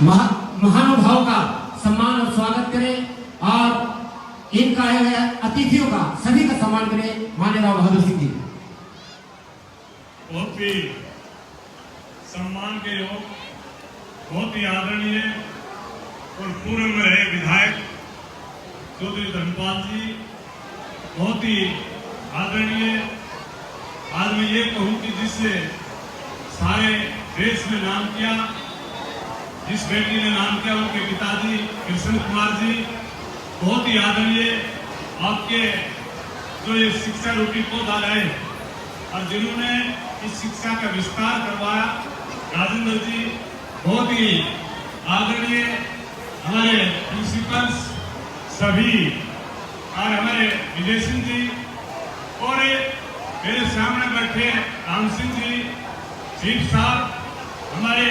महानुभाव का सम्मान और स्वागत करें और इनका अतिथियों का सभी का सम्मान करें। माननीय राव बहादुर सिंह जी बहुत ही सम्मान के योग, बहुत ही आदरणीय और पूर्व में रहे विधायक चौधरी धर्मपाल जी, बहुत ही आदरणीय। आज मैं ये कहूं कि जिससे सारे देश में नाम किया, जिस बेटी ने नाम किया उनके पिताजी कृष्ण कुमार जी, बहुत ही आदरणीय। आपके जो ये शिक्षा रूपी पौधा लाए और जिन्होंने इस शिक्षा का विस्तार करवाया, राजेंद्र जी, बहुत ही आदरणीय। हमारे प्रिंसिपल्स सभी और हमारे विजय सिंह जी और मेरे सामने बैठे राम सिंह जी, चीफ साहब, हमारे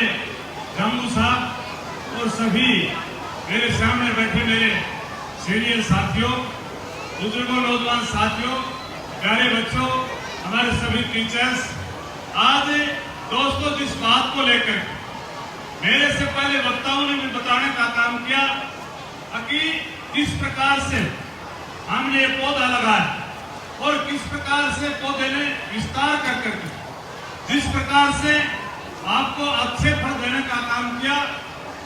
जम्मू साहब और सभी मेरे सामने बैठे मेरे सीनियर साथियों, बुजुर्गों, नौजवान साथियों, प्यारे बच्चों, हमारे सभी टीचर्स। आज दोस्तों जिस बात को लेकर मेरे से पहले वक्ताओं ने भी बताने का काम किया कि किस प्रकार से हमने ये पौधा लगाया और किस प्रकार से पौधे ने विस्तार कर करके जिस प्रकार से आपको अच्छे फल देने का काम किया,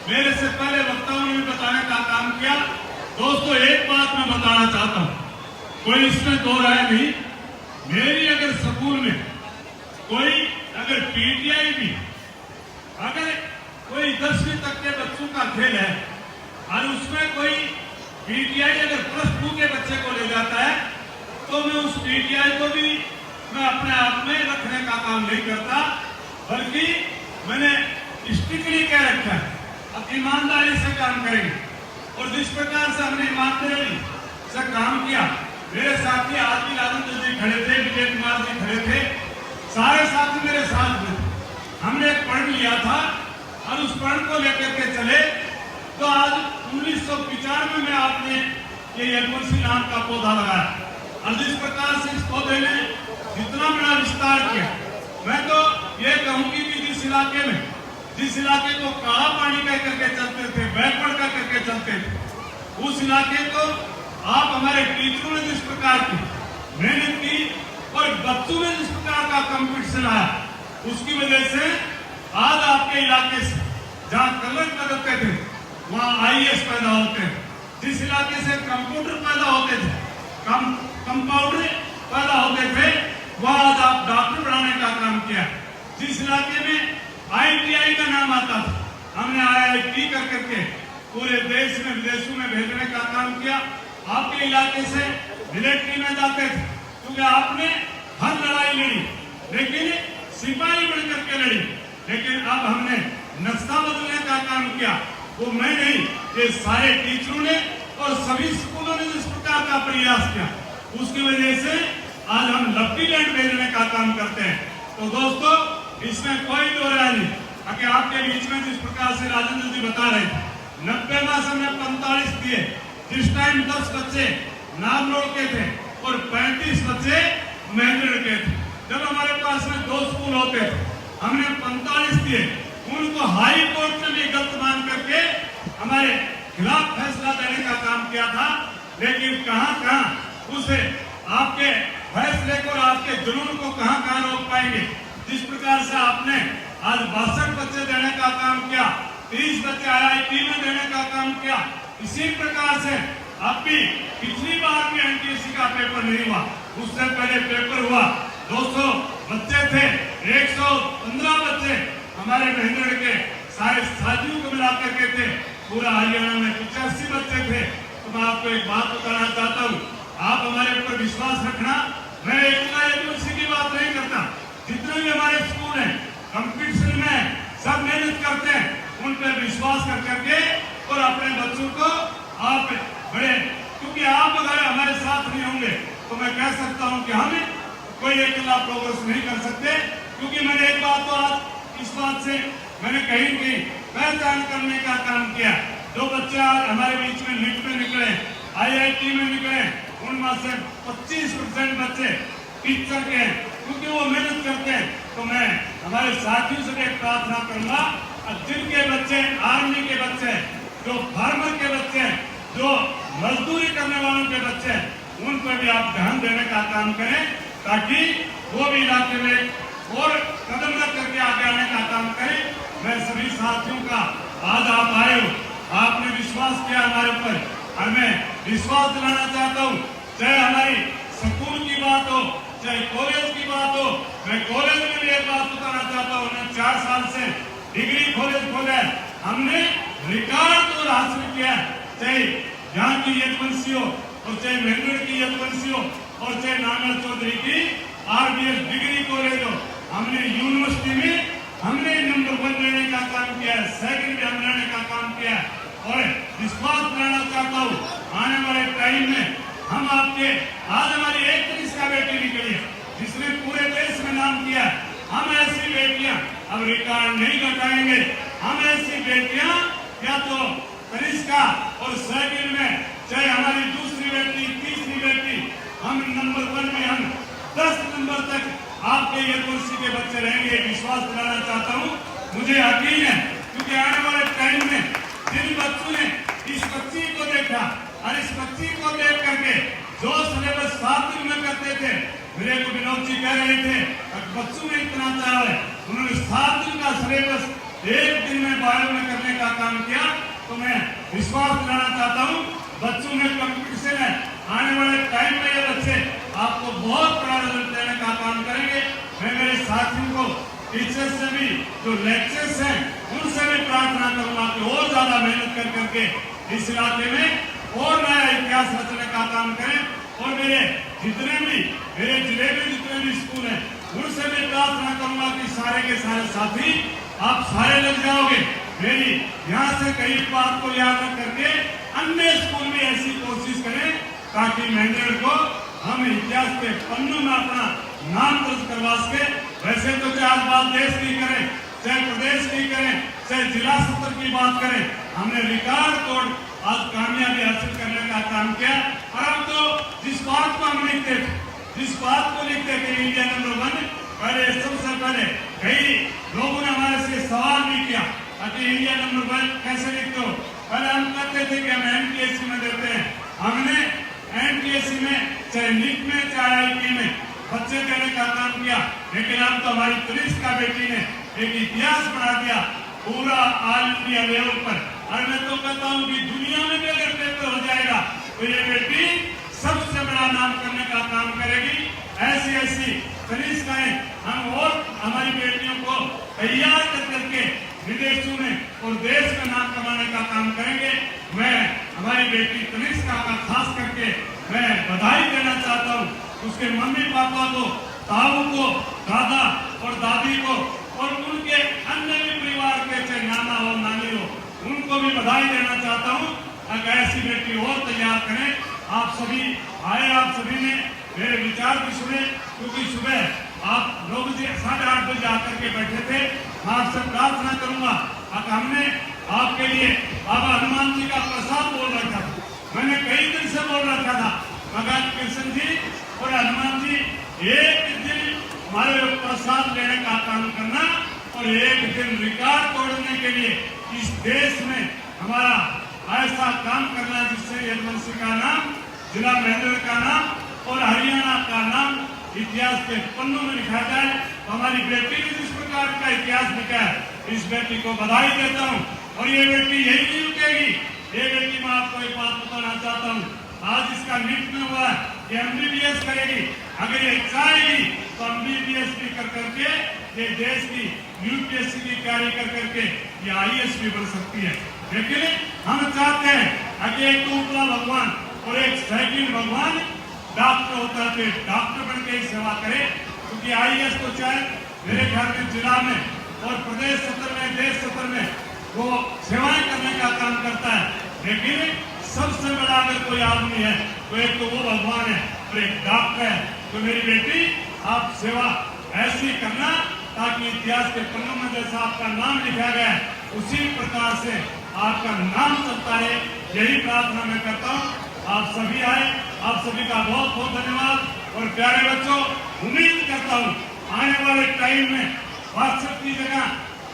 मेरे से पहले वक्ताओं ने भी बताने का काम किया। दोस्तों एक बात मैं बताना चाहता हूं, कोई इसमें दो राय नहीं। मेरी अगर स्कूल में कोई अगर पीटीआई भी अगर कोई 10वीं तक के बच्चों का खेल है और उसमें कोई पीटीआई अगर +2 के बच्चे को ले जाता है तो मैं उस पीटीआई को भी मैं अपने आप में रखने का काम नहीं करता, बल्कि मैंने स्ट्रिक्टली कह रखा है अब ईमानदारी से काम करेंगे। और जिस प्रकार से हमने ईमानदारी से काम किया, मेरे साथी आदमी राजेंद्र जी खड़े थे, विजय कुमार जी खड़े थे, सारे साथी मेरे साथ में। हमने एक प्रण लिया था और उस प्रण को लेकर के चले तो आज 1995 में आपने ये यदुवंशी नाम का पौधा लगाया और जिस प्रकार से इस पौधे ने जितना बड़ा विस्तार किया, मैं तो ये कहूंगी कि जिस इलाके को काला पानी कह करके चलते थे, बैकवर्ड कह करके चलते थे, उस इलाके को आप हमारे टीचरों ने जिस प्रकार की मेहनत की और बच्चों ने जिस प्रकार का कंपटीशन आया, उसकी वजह से आज आपके इलाके से जहाँ कलर बदलते थे वहाँ आईएएस पैदा होते हैं, जिस इलाके से कंप्यूटर पैदा होते थे, कंपाउंडर पैदा होते थे, वहाँ आज आप डॉक्टर बनाने का काम किया। जिस इलाके में ITI का नाम आता था, हमने IIT कर करके पूरे देश में विदेशों में भेजने का काम किया। आपके इलाके से मिलिट्री में जाते थे क्योंकि आपने हर लड़ाई लड़ी, लेकिन सिपाही बन करके लड़ी। लेकिन अब हमने नक्शा बदलने का काम किया, वो मैं नहीं, ये सारे टीचरों ने और सभी स्कूलों ने जिस प्रकार का प्रयास किया, उसकी वजह से आज हम लकी लैंड भेजने का काम करते हैं। तो दोस्तों इसमें कोई दो राय नहीं कि आपके बीच में जिस प्रकार से राजेंद्र जी बता रहे थे, 90 माह से हमने 45 दिए, जिस टाइम 10 बच्चे नाम रोड के थे और 35 बच्चे महेंद्र के थे। जब हमारे पास में 2 स्कूल होते थे, हमने 45 दिए, उनको हाई कोर्ट में भी गलत मान करके हमारे खिलाफ फैसला देने का काम किया था। लेकिन कहां उसे आपके फैसले को, आपके जुनून को कहां रोक पाएंगे। जिस प्रकार से आपने आज 62 बच्चे देने का काम किया, 30 बच्चे IIT में देने का काम किया, इसी प्रकार से अब भी पिछली बार भी NTSC का पेपर नहीं हुआ, उससे पहले पेपर हुआ, 200 बच्चे थे, 115 बच्चे हमारे महेंद्र के सारे साथियों को मिलाकर के थे, पूरा हरियाणा में 85 बच्चे थे। तो मैं आपको एक बात बताना चाहता हूँ, आप हमारे ऊपर विश्वास रखना। मैं एक की बात नहीं करता, जितने भी हमारे स्कूल हैं कंपटीशन में सब मेहनत करते हैं, उन पर विश्वास कर करके और अपने बच्चों को आप बड़े, क्योंकि आप अगर हमारे साथ नहीं होंगे तो मैं कह सकता हूं कि हम कोई अकेला प्रोग्रेस नहीं कर सकते। क्योंकि मैंने एक बात तो आज इस बात से मैंने कहीं पहचान करने का काम किया, जो बच्चे आज हमारे बीच में नीट में निकले, IIT में निकले, उनमें से 25% बच्चे टीचर के, क्योंकि वो मेहनत करते हैं। तो मैं हमारे साथियों से भी प्रार्थना करूंगा, जिनके बच्चे आर्मी के जो फार्मर के बच्चे हैं, जो मजदूरी करने वालों के बच्चे हैं, उन पर भी आप ध्यान देने का काम करें, ताकि वो भी इलाके में और कदम रख करके आगे आने का काम करें। मैं सभी साथियों का, आज आप आए हो, आपने विश्वास किया हमारे ऊपर, और मैं विश्वास दिलाना चाहता हूँ, चाहे हमारी स्कूल की बात हो, चाहे कॉलेज की बात हो। मैं कॉलेज में भी एक बात बताना चाहता हूँ, हमने 4 साल से डिग्री कॉलेज खोला है, हमने रिकॉर्ड तोड़ हासिल किया है, चाहे यहाँ की यदुवंशी हो और चाहे मेंगड़ की यदुवंशी हो और चाहे नांगल चौधरी की RBS डिग्री कॉलेज हो। हमने यूनिवर्सिटी में हमने नंबर 1 लेने का काम किया है, सेकंड भी हम लेने का काम किया है, और विश्वास दिलाना चाहता हूँ, आने वाले टाइम में हम आपके, आज हमारी एक तनिष्का बेटी निकली है जिसने पूरे देश में नाम किया। हम ऐसी बेटियां अब रिकॉर्ड नहीं घटाएंगे, हम ऐसी बेटियां या तो तनिष्का और सेकंड में, चाहे हमारी दूसरी बेटी, तीसरी बेटी, हम नंबर 1 में हम 10 नंबर तक आपके यूनिवर्सिटी के बच्चे रहेंगे, विश्वास दिलाना चाहता हूँ। मुझे यकीन है, क्योंकि आने वाले टाइम में जिन बच्चों ने इस बच्ची को देखा और इस बच्ची को देख करके जो सिलेबस 7 दिन में करते थे, मेरे को विनोद जी कह रहे थे बच्चों में इतना चाव है, उन्होंने 7 दिन का सिलेबस 1 दिन में बायो में करने का काम किया। तो मैं विश्वास दिलाना चाहता हूँ, बच्चों में कंपटीशन है, आने वाले टाइम में ये बच्चे आपको बहुत बड़ा रिजल्ट देने का काम करेंगे। मैं मेरे साथियों को, टीचर्स से भी, जो लेक्चर्स हैं, उनसे भी प्रार्थना करूंगा कि और ज्यादा मेहनत कर करके इस इलाके में और नया इतिहास रचने का काम करें। और मेरे जितने भी, मेरे जिले में जितने भी स्कूल हैं, उनसे भी प्रार्थना करूंगा कि सारे के सारे साथी आप सारे लग जाओगे। मेरी यहाँ से कई बात को याद रख करके अन्य स्कूल में ऐसी कोशिश करें, ताकि मेंढर को हम इतिहास के पन्नों में अपना नाम दर्ज करवा सके। वैसे तो चाहे आज बात देश की करें, चाहे प्रदेश की करें, चाहे जिला स्तर की बात करें, हमने रिकॉर्ड तोड़ आज कामयाबी हासिल करने का काम किया। और अब तो जिस बात को हम लिखते थे, जिस बात को लिखते थे इंडिया नंबर 1, पहले सबसे पहले कई लोगों ने हमारे से सवाल भी किया कि इंडिया नंबर 1 कैसे लिखते हो। पहले हम कहते थे कि हम NTSC में देते हैं, हमने NTSC में, चाहे नीट में, चाहे IIT में बच्चे देने का काम किया। लेकिन अब तो हमारी तनिष्का बेटी ने एक इतिहास बना दिया पूरा ऑल इंडिया लेवल पर। और मैं तो कहता हूँ कि दुनिया में भी अगर पेपर हो जाएगा तो ये बेटी सबसे बड़ा नाम करने का काम करेगी। ऐसी ऐसी तनिष्काएं हम और हमारी बेटियों को तैयार कर करके विदेशों में और देश में नाम कमाने का काम करेंगे। मैं हमारी बेटी तनिष्का का खास करके मैं बधाई देना चाहता हूँ, उसके मम्मी पापा को, ताऊ को, दादा और दादी को, और उनके अन्य भी परिवार के, चाहे नाना हो नानी हो, उनको भी बधाई देना चाहता हूँ। अगर ऐसी बेटी और तैयार करें। आप सभी आए, आप सभी ने मेरे विचार भी सुने, क्योंकि सुबह आप लोग 8:30 बजे आकर के बैठे थे। मैं आपसे प्रार्थना करूंगा, हमने आपके लिए बाबा हनुमान जी का प्रसाद बोल रखा था, मैंने कई दिन से बोल रखा था, मगर कृष्ण जी और हनुमान जी एक दिन हमारे प्रसाद लेने का काम करना और एक दिन रिकॉर्ड तोड़ने के लिए इस देश में हमारा ऐसा काम करना जिससे यदुवंशी का नाम, जिला मेंढर का नाम और हरियाणा का नाम इतिहास के पन्नों में लिखा जाए। तो हमारी बेटी ने जिस प्रकार का इतिहास लिखा है, इस बेटी को बधाई देता हूँ। और ये बेटी यही नहीं रुकेगी। ये बेटी मैं आपको एक बात बताना चाहता हूँ, आज इसका नीट में हुआ है, ये MBBS करेगी। अगर ये चाहेगी तो MBBS भी कर करके ये देश की UPSC की तैयारी कर करके ये IAS भी बन सकती है। लेकिन हम चाहते हैं कि एक ऊपरा भगवान और एक सेकंड भगवान डॉक्टर होता है, डॉक्टर बन के ही सेवा करे। क्योंकि IAS तो चाहे मेरे ख्याल में जिला में और प्रदेश स्तर में, देश स्तर में वो सेवाएं करने का काम करता है। लेकिन सबसे बड़ा अगर कोई आदमी है तो एक तो वो भगवान है और एक डॉक्टर है। तो मेरी बेटी आप सेवा ऐसी करना ताकि इतिहास के पन्नों में जैसा आपका नाम लिखा गया है उसी प्रकार से आपका नाम चलता है। यही प्रार्थना मैं करता हूँ। आप सभी आए, आप सभी का बहुत बहुत धन्यवाद। और प्यारे बच्चों, उम्मीद करता हूँ आने वाले टाइम में व्हाट्सएप की जगह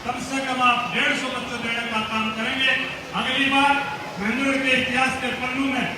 कम से कम आप 150 बच्चे देने का काम करेंगे। अगर पहली बार महेंद्रगढ़ के इतिहास के पन्नों में